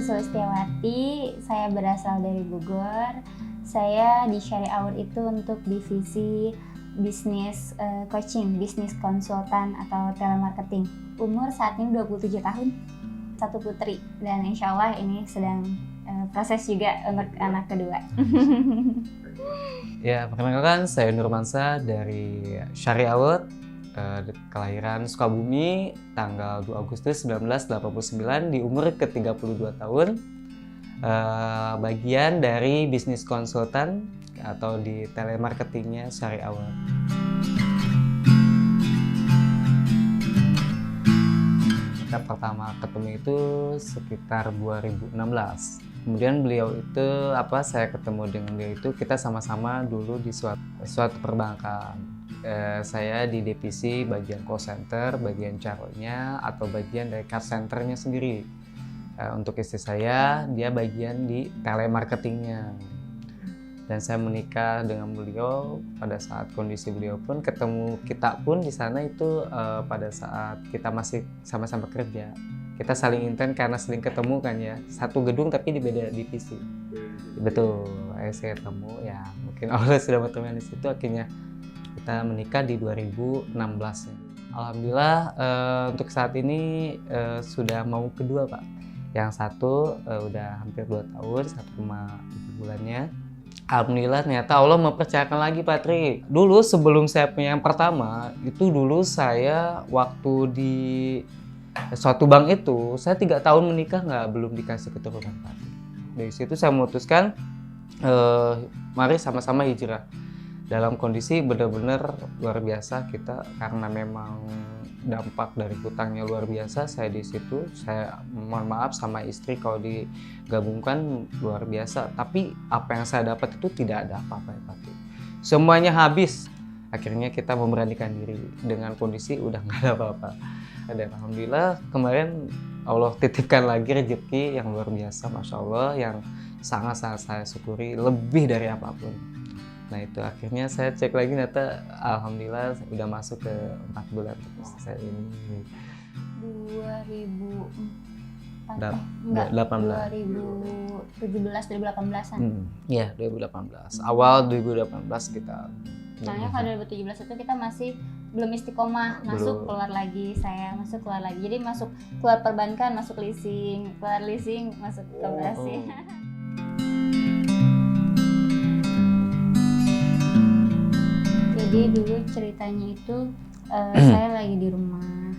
Sulistiawati, saya berasal dari Bogor. Saya di Syari Award itu untuk divisi bisnis coaching, bisnis konsultan atau telemarketing. Umur saat ini 27 tahun, satu putri, dan insya Allah ini sedang proses juga untuk anak kedua. Ya, perkenalkan saya Nurmansa dari Syari Award. Kelahiran Sukabumi tanggal 2 Agustus 1989 di umur ke-32 tahun, bagian dari bisnis konsultan atau di telemarketingnya Syari Award. Kita pertama ketemu itu sekitar 2016. Kemudian beliau itu saya ketemu dengan beliau itu kita sama-sama dulu di suatu perbankan. Saya di divisi bagian call center, bagian caronya atau bagian dari card centernya sendiri. Untuk istri saya, dia bagian di telemarketingnya. Dan saya menikah dengan beliau pada saat kondisi beliau pun ketemu kita pun di sana itu pada saat kita masih sama-sama kerja. Kita saling intens karena sering ketemu kan ya, satu gedung tapi di beda divisi. Betul, saya ketemu ya mungkin Allah sudah berteman di situ, akhirnya kita menikah di 2016 ya. Alhamdulillah untuk saat ini sudah mau kedua Pak. Yang satu udah hampir 2 tahun, 1,7 bulannya. Alhamdulillah ternyata Allah mempercayakan lagi Pak Tri. Dulu sebelum saya punya yang pertama, itu dulu saya waktu di suatu bank itu, saya 3 tahun menikah belum dikasih keturunan Pak. Dari situ saya memutuskan mari sama-sama hijrah. Dalam kondisi benar-benar luar biasa kita, karena memang dampak dari hutangnya luar biasa. Saya di situ, saya mohon maaf sama istri kalau digabungkan luar biasa. Tapi apa yang saya dapat itu tidak ada apa-apa ya Pak. Semuanya habis. Akhirnya kita memberanikan diri dengan kondisi udah nggak ada apa-apa. Dan alhamdulillah kemarin Allah titipkan lagi rezeki yang luar biasa, masya Allah, yang sangat-sangat saya syukuri lebih dari apapun. Nah itu akhirnya saya cek lagi ternyata alhamdulillah udah masuk ke 4 bulan saya ini. 2018-an. Iya, 2018. Awal 2018 kita. Soalnya kalau 2017 itu kita masih belum istiqomah, masuk keluar lagi, saya masuk keluar lagi. Jadi masuk keluar perbankan, masuk leasing, keluar leasing, masuk koperasi. Jadi dulu ceritanya itu saya lagi di rumah,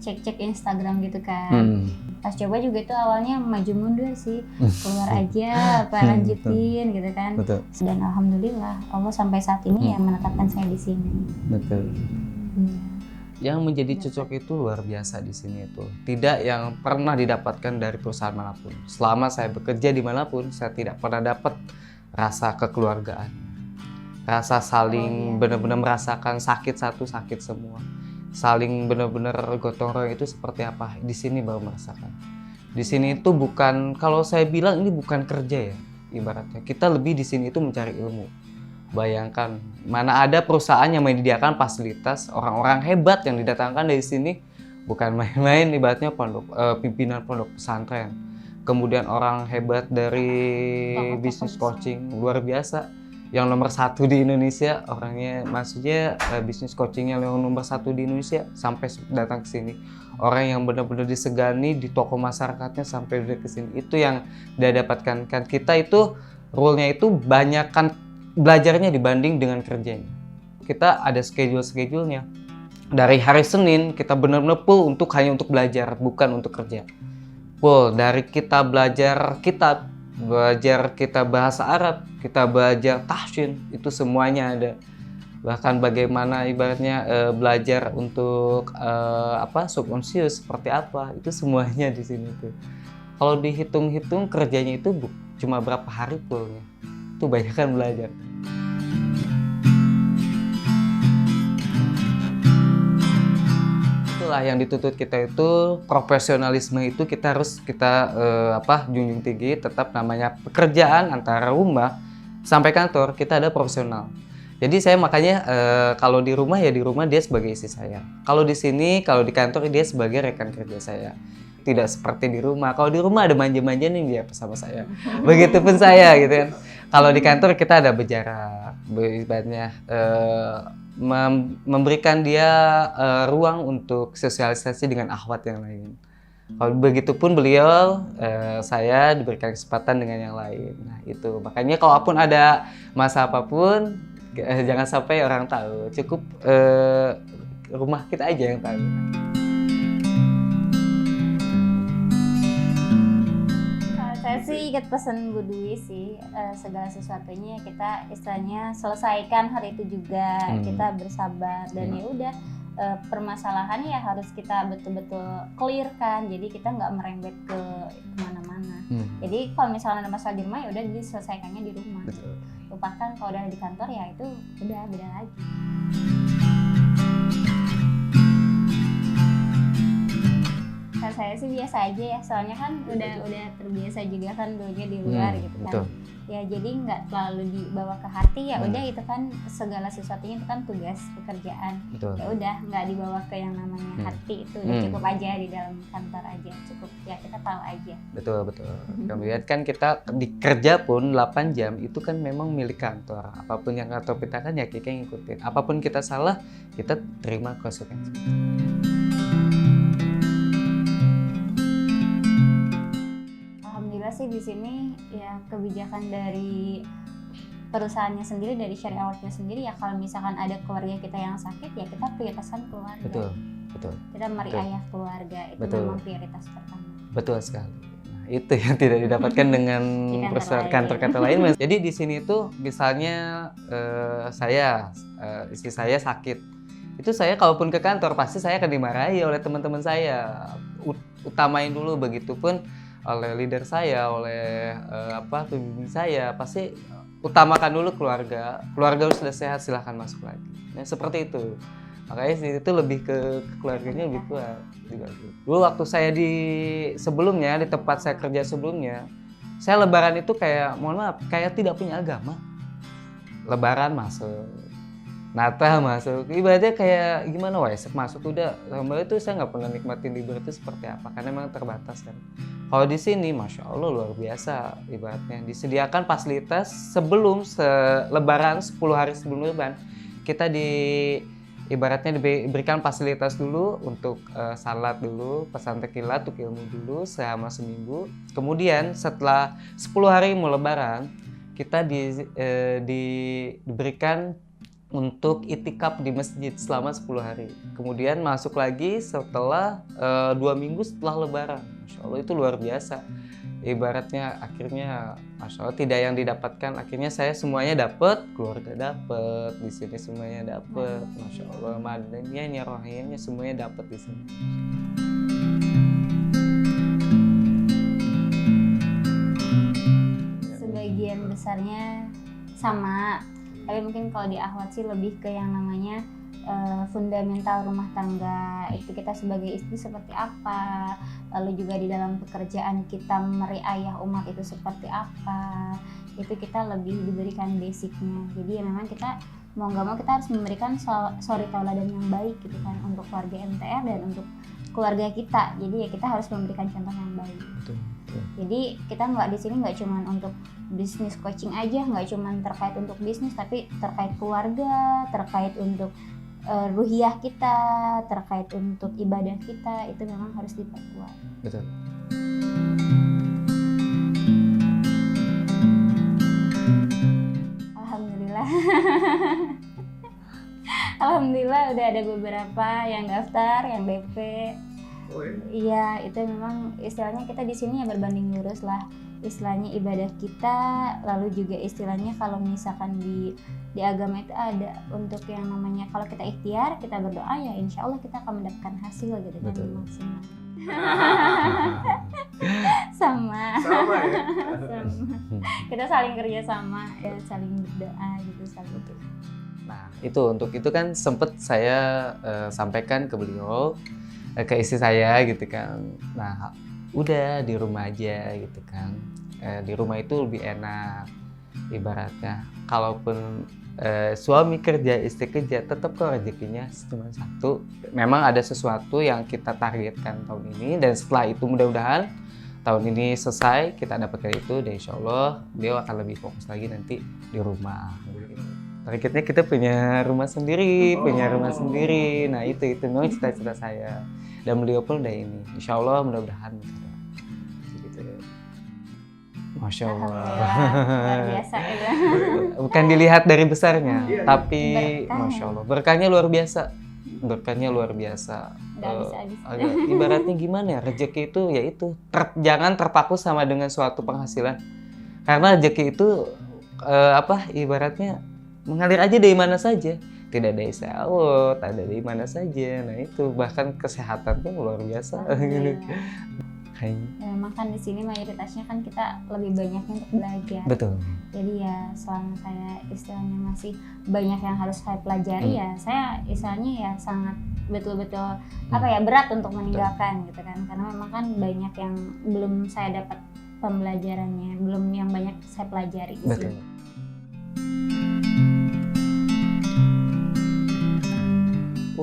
cek-cek Instagram gitu kan. Pas coba juga itu awalnya maju mundur sih, keluar aja apa lanjutin gitu kan. Betul. Dan alhamdulillah Allah sampai saat ini ya menetapkan saya di sini. Betul. Yang menjadi cocok itu luar biasa di sini itu tidak yang pernah didapatkan dari perusahaan manapun. Selama saya bekerja dimanapun, saya tidak pernah dapat rasa kekeluargaan. Rasa saling benar-benar merasakan sakit satu, sakit semua. Saling benar-benar gotong royong itu seperti apa? Di sini baru merasakan. Di sini itu bukan, kalau saya bilang ini bukan kerja ya, ibaratnya. Kita lebih di sini itu mencari ilmu. Bayangkan, mana ada perusahaan yang menyediakan fasilitas, orang-orang hebat yang didatangkan dari sini, bukan main-main, ibaratnya pimpinan pondok pesantren. Kemudian orang hebat dari bisnis coaching, luar biasa. Yang nomor 1 di Indonesia orangnya, maksudnya bisnis coachingnya yang nomor 1 di Indonesia sampai datang ke sini. Orang yang benar-benar disegani di toko masyarakatnya sampai udah ke sini. Itu yang dia dapatkan. Kan kita itu rule-nya itu banyakkan belajarnya dibanding dengan kerjanya. Kita ada schedule-nya. Dari hari Senin kita benar-benar full hanya untuk belajar, bukan untuk kerja. Full dari kita belajar kitab, belajar kita bahasa Arab, kita belajar tahsin, itu semuanya ada. Bahkan bagaimana ibaratnya belajar untuk subkonsius seperti apa, itu semuanya di sini tuh. Kalau dihitung-hitung kerjanya itu cuma berapa hari fullnya, itu banyak kan belajar. Itulah yang dituntut kita itu, profesionalisme itu kita harus junjung tinggi. Tetap namanya pekerjaan antara rumah sampai kantor kita ada profesional. Jadi saya makanya kalau di rumah ya di rumah dia sebagai istri saya. Kalau di sini, kalau di kantor dia sebagai rekan kerja saya. tidak seperti di rumah. Kalau di rumah ada manja-manja nih dia sama saya. Begitupun saya gitu kan. Kalau di kantor kita ada berjarak, ibaratnya memberikan dia ruang untuk sosialisasi dengan akhwat yang lain. Kalau begitupun beliau, saya diberikan kesempatan dengan yang lain. Nah itu, makanya kalaupun ada masa apapun, jangan sampai orang tahu. Cukup rumah kita aja yang tahu. Saya sih ikut pesan Bu Dwi sih, segala sesuatunya kita istilahnya selesaikan hari itu juga, kita bersabar dan ya udah. Permasalahan ya harus kita betul-betul clearkan, jadi kita nggak merembet ke kemana-mana. Jadi kalau misalnya ada masalah di rumah ya udah diselesaikannya di rumah. Betul. Lupakan kalau udah di kantor ya itu udah beda lagi. Kalau saya sih biasa aja ya, soalnya kan udah terbiasa juga kan dulunya di luar gitu kan. Betul. Ya jadi nggak terlalu dibawa ke hati ya udah itu kan segala sesuatunya itu kan tugas pekerjaan. Betul. Ya udah nggak dibawa ke yang namanya hati, itu udah cukup aja di dalam kantor aja, cukup ya kita tahu aja. Betul. Kemudian kan kita dikerja pun 8 jam itu kan memang milik kantor. Apapun yang kantor kita kan ya kita ngikutin. Apapun kita salah kita terima konsekuensi. Sih di sini ya kebijakan dari perusahaannya sendiri, dari Syariah Awardnya sendiri ya, kalau misalkan ada keluarga kita yang sakit ya kita prioritaskan keluarga. Betul. Kita meriayah keluarga, itu memang prioritas pertama. Betul sekali. Nah, itu yang tidak didapatkan dengan kantor-kantor lain. Jadi di sini tuh misalnya istri saya sakit, itu saya kalaupun ke kantor pasti saya akan dimarahi oleh teman-teman saya. Utamain dulu, begitupun oleh leader saya, oleh pembimbing saya, pasti utamakan dulu keluarga sudah sehat silahkan masuk lagi. Nah seperti itu, makanya sih itu lebih ke keluarganya lebih kuat. Dulu waktu saya di tempat saya kerja sebelumnya, saya lebaran itu kayak mohon maaf kayak tidak punya agama. Lebaran masuk, Natal masuk, ibaratnya kayak gimana masuk udah. Kembali itu saya nggak pernah nikmatin libur itu seperti apa, karena memang terbatas kan. Kalau di sini, masya Allah luar biasa, ibaratnya disediakan fasilitas sebelum Lebaran, 10 hari sebelum Lebaran, kita ibaratnya diberikan fasilitas dulu untuk salat dulu, pesan tekilat untuk ilmu dulu selama seminggu. Kemudian setelah 10 hari mau Lebaran, kita diberikan untuk itikaf di masjid selama 10 hari. Kemudian masuk lagi setelah 2 minggu setelah Lebaran. Masya Allah itu luar biasa. Ibaratnya akhirnya Masya Allah tidak yang didapatkan. Akhirnya saya semuanya dapat, keluarga dapat, di sini semuanya dapat. Masya Allah, madaniyahnya, rohaniahnya semuanya dapat di sini. Sebagian besarnya sama. Tapi mungkin kalau di akhwat sih lebih ke yang namanya fundamental rumah tangga, itu kita sebagai istri seperti apa, lalu juga di dalam pekerjaan kita meriayah umat itu seperti apa, itu kita lebih diberikan basicnya. Jadi ya memang kita mau nggak mau kita harus memberikan suri tauladan yang baik gitu kan untuk keluarga MTR dan untuk keluarga kita. Jadi ya kita harus memberikan contoh yang baik. Betul. Jadi kita nggak di sini nggak cuma untuk bisnis coaching aja, nggak cuma terkait untuk bisnis, tapi terkait keluarga, terkait untuk ruhiyah kita, terkait untuk ibadah kita, itu memang harus diperkuat. Betul. Alhamdulillah. Alhamdulillah udah ada beberapa yang daftar, yang DP. Iya, itu memang istilahnya kita di sini ya berbanding lurus lah. Istilahnya ibadah kita, lalu juga istilahnya kalau misalkan di agama itu ada untuk yang namanya kalau kita ikhtiar, kita berdoa ya insya Allah kita akan mendapatkan hasil gitu dengan maksimal. Sama ya? Sama. Kita saling kerja sama ya, saling berdoa gitu, saling. Nah itu kan sempat saya sampaikan ke beliau, ke istri saya gitu kan. Nah udah di rumah aja gitu kan, di rumah itu lebih enak. Ibaratnya kalaupun suami kerja, istri kerja, tetap kok rezekinya cuma satu. Memang ada sesuatu yang kita targetkan tahun ini, dan setelah itu mudah-mudahan tahun ini selesai kita dapatkan itu, dan insya Allah beliau akan lebih fokus lagi nanti di rumah. Targetnya kita punya rumah sendiri, Nah itu memang cita-cita saya, dan beliau pun udah ini. Insya Allah mudah-mudahan. Gitu. Masya Allah. Luar biasa itu. Bukan dilihat dari besarnya, tapi Berkah. Masya Allah berkahnya luar biasa. Berkahnya luar biasa. Nggak bisa-bisa. Ibaratnya gimana ya, rezeki itu ya itu jangan terpaku sama dengan suatu penghasilan, karena rezeki itu ibaratnya mengalir aja dari mana saja, tidak ada isyarat, ada dari mana saja. Nah itu bahkan kesehatan pun luar biasa. Memang kan di sini mayoritasnya kan kita lebih banyak untuk belajar. Betul. Jadi ya selama saya istilahnya masih banyak yang harus saya pelajari, ya saya istilahnya ya sangat betul-betul berat untuk meninggalkan gitu kan, karena memang kan banyak yang belum saya dapat pembelajarannya, belum yang banyak saya pelajari di Betul. sini.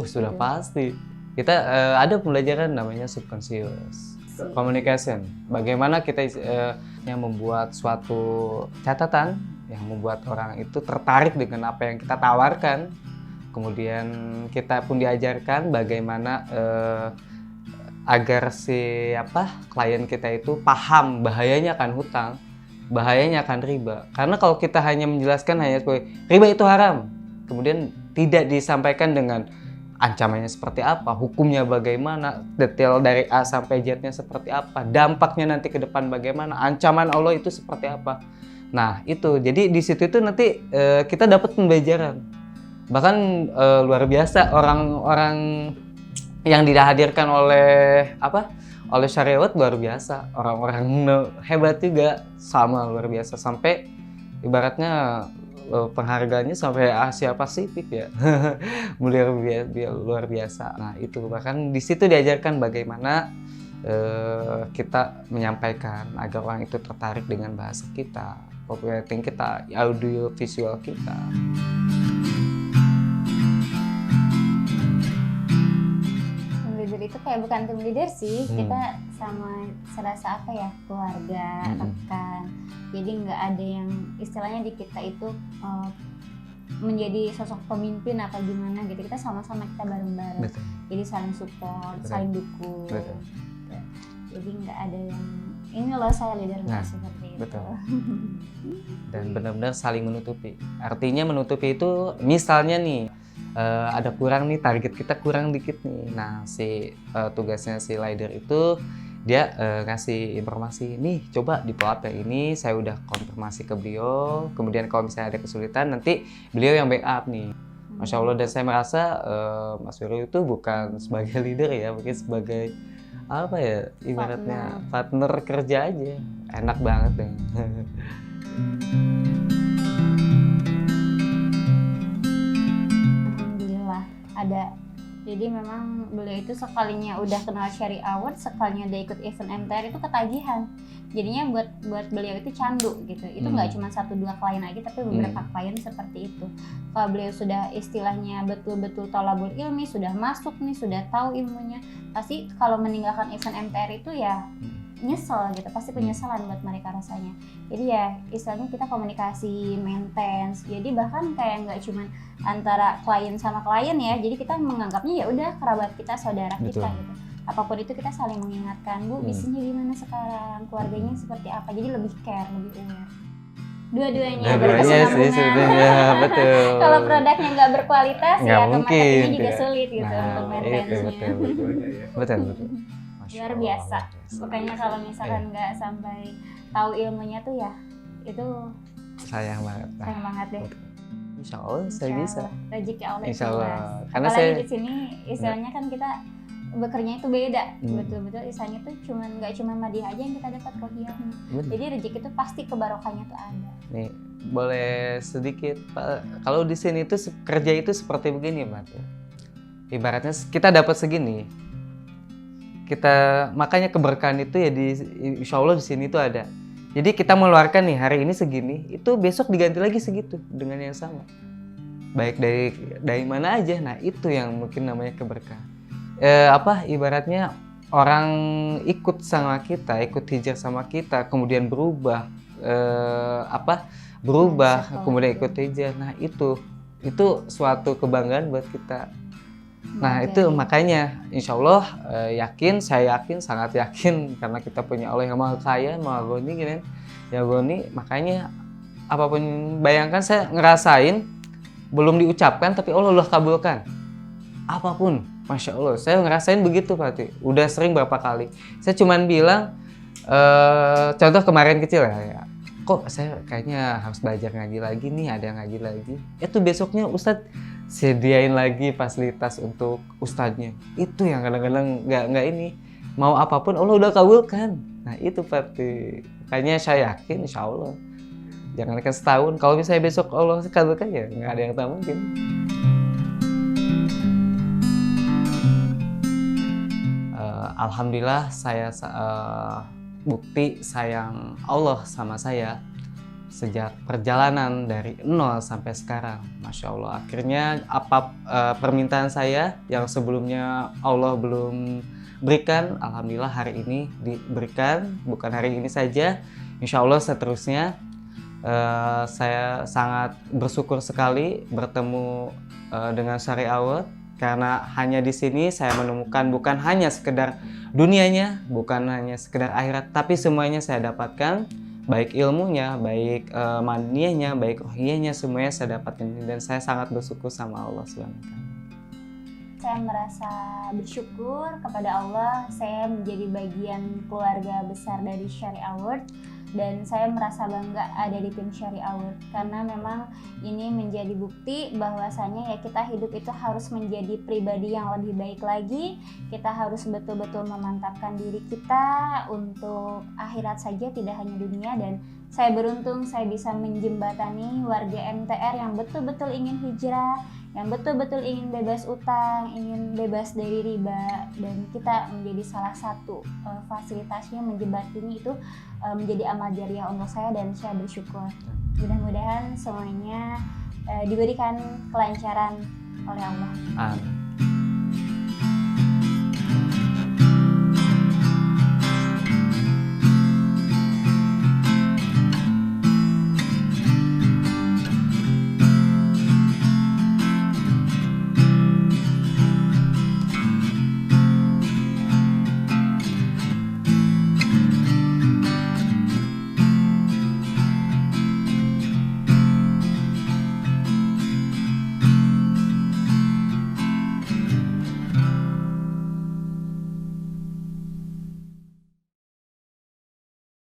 Sudah pasti kita ada pembelajaran namanya subconscious communication. Bagaimana kita yang membuat suatu catatan yang membuat orang itu tertarik dengan apa yang kita tawarkan. Kemudian kita pun diajarkan bagaimana agar si klien kita itu paham bahayanya akan hutang, bahayanya akan riba. Karena kalau kita hanya menjelaskan hanya sebagai riba itu haram, kemudian tidak disampaikan dengan ancamannya seperti apa, hukumnya bagaimana, detail dari A sampai Z-nya seperti apa, dampaknya nanti ke depan bagaimana, ancaman Allah itu seperti apa. Nah itu, jadi di situ itu nanti kita dapat pembelajaran. Bahkan luar biasa orang-orang yang dihadirkan oleh oleh syariat luar biasa, orang-orang hebat juga sama luar biasa, sampai ibaratnya penghargaannya sampai Asia Pasifik ya. luar biasa. Nah itu bahkan di situ diajarkan bagaimana kita menyampaikan agar orang itu tertarik dengan bahasa kita, copywriting kita, audio visual kita. Tim leader itu kayak bukan tim leader sih, kita sama serasa keluarga, rekan. Jadi nggak ada yang istilahnya di kita itu menjadi sosok pemimpin apa gimana gitu. Kita sama-sama, kita bareng-bareng. Betul. Jadi saling support, saling dukung. Betul. Jadi nggak ada yang ini loh saya leader seperti itu. Betul. Dan benar-benar saling menutupi. Artinya menutupi itu misalnya nih ada kurang nih, target kita kurang dikit nih. Nah tugasnya si leader itu dia ngasih informasi, nih coba di follow up yang ini, saya udah konfirmasi ke beliau, kemudian kalau misalnya ada kesulitan nanti beliau yang backup nih. Masya Allah. Dan saya merasa Mas Vero itu bukan sebagai leader ya, mungkin sebagai ibaratnya partner kerja aja, enak banget deh. Alhamdulillah ada. Jadi memang beliau itu sekalinya udah kenal Cherry Award, sekalinya udah ikut event MTR itu ketagihan. Jadinya buat beliau itu candu gitu. Itu nggak cuma 1-2 klien aja, tapi beberapa klien seperti itu. Kalau beliau sudah istilahnya betul-betul thalabul ilmi, sudah masuk nih, sudah tahu ilmunya, pasti kalau meninggalkan event MTR itu ya nyesel gitu, pasti penyesalan buat mereka rasanya. Jadi ya istilahnya kita komunikasi, maintenance. Jadi bahkan kayak nggak cuma antara klien sama klien ya, jadi kita menganggapnya ya udah kerabat kita, saudara kita gitu. Apapun itu kita saling mengingatkan, Bu bisnisnya gimana sekarang, keluarganya seperti apa, jadi lebih care, lebih aware. Dua-duanya berkesinambungan. Sebetulnya betul. Kalau produknya nggak berkualitas nggak ya mungkin, marketingnya juga sulit gitu untuk maintenance-nya. Betul. Luar biasa. Makanya kalau misalkan nggak sampai tahu ilmunya tuh ya itu sayang banget. sayang banget deh. Insya Allah saya bisa. Rezeki Allah. Insya Allah. Karena apalagi di sini istilahnya kan kita bekerja itu beda, betul-betul istilahnya tuh nggak cuma hadiah aja yang kita dapat rohiyahnya. Jadi rezeki itu pasti kebarokahnya tuh ada. Nih boleh sedikit Pak, kalau di sini itu kerja itu seperti begini Pak. Ibaratnya kita dapat segini, makanya keberkahan itu ya insya Allah di sini itu ada. Jadi kita mengeluarkan nih hari ini segini, itu besok diganti lagi segitu dengan yang sama. Baik dari mana aja. Nah, itu yang mungkin namanya keberkahan. Ibaratnya orang ikut sama kita, ikut hijrah sama kita, kemudian berubah, kemudian ikut hijrah. Nah, itu suatu kebanggaan buat kita. Nah, itu makanya insya Allah saya yakin, sangat yakin karena kita punya Allah yang maha kaya, maha goni gitu. Ya goni, makanya apapun, bayangkan saya ngerasain belum diucapkan tapi Allah kabulkan. Apapun, Masya Allah, saya ngerasain begitu Fatih. Udah sering berapa kali. Saya cuman bilang, contoh kemarin kecil ya, kok saya kayaknya harus belajar ngaji lagi nih, ada ngaji lagi. Itu besoknya Ustadz sediain lagi fasilitas untuk ustadznya. Itu yang kadang-kadang nggak ini, mau apapun Allah udah kabulkan. Nah itu Fatih, makanya saya yakin insya Allah jangankan setahun, kalau misalnya besok Allah kabulkan ya nggak ada yang tak mungkin. Alhamdulillah saya bukti sayang Allah sama saya sejak perjalanan dari nol sampai sekarang. Masya Allah, akhirnya permintaan saya yang sebelumnya Allah belum berikan, Alhamdulillah hari ini diberikan. Bukan hari ini saja, insya Allah seterusnya. Saya sangat bersyukur sekali bertemu dengan Syariah Award, karena hanya di sini saya menemukan bukan hanya sekedar dunianya, bukan hanya sekedar akhirat, tapi semuanya saya dapatkan, baik ilmunya, baik maniyahnya, baik rohiyahnya, semuanya saya dapatkan, dan saya sangat bersyukur sama Allah SWT. Saya merasa bersyukur kepada Allah, saya menjadi bagian keluarga besar dari Syariah Award, dan saya merasa bangga ada di tim Syariah Award karena memang ini menjadi bukti bahwasanya ya kita hidup itu harus menjadi pribadi yang lebih baik lagi. Kita harus betul-betul memantapkan diri kita untuk akhirat saja, tidak hanya dunia. Dan saya beruntung saya bisa menjembatani warga MTR yang betul-betul ingin hijrah, yang betul-betul ingin bebas utang, ingin bebas dari riba, dan kita menjadi salah satu fasilitasnya menjembatani itu menjadi amal jariah untuk saya, dan saya bersyukur. Mudah-mudahan semuanya diberikan kelancaran oleh Allah. Amin.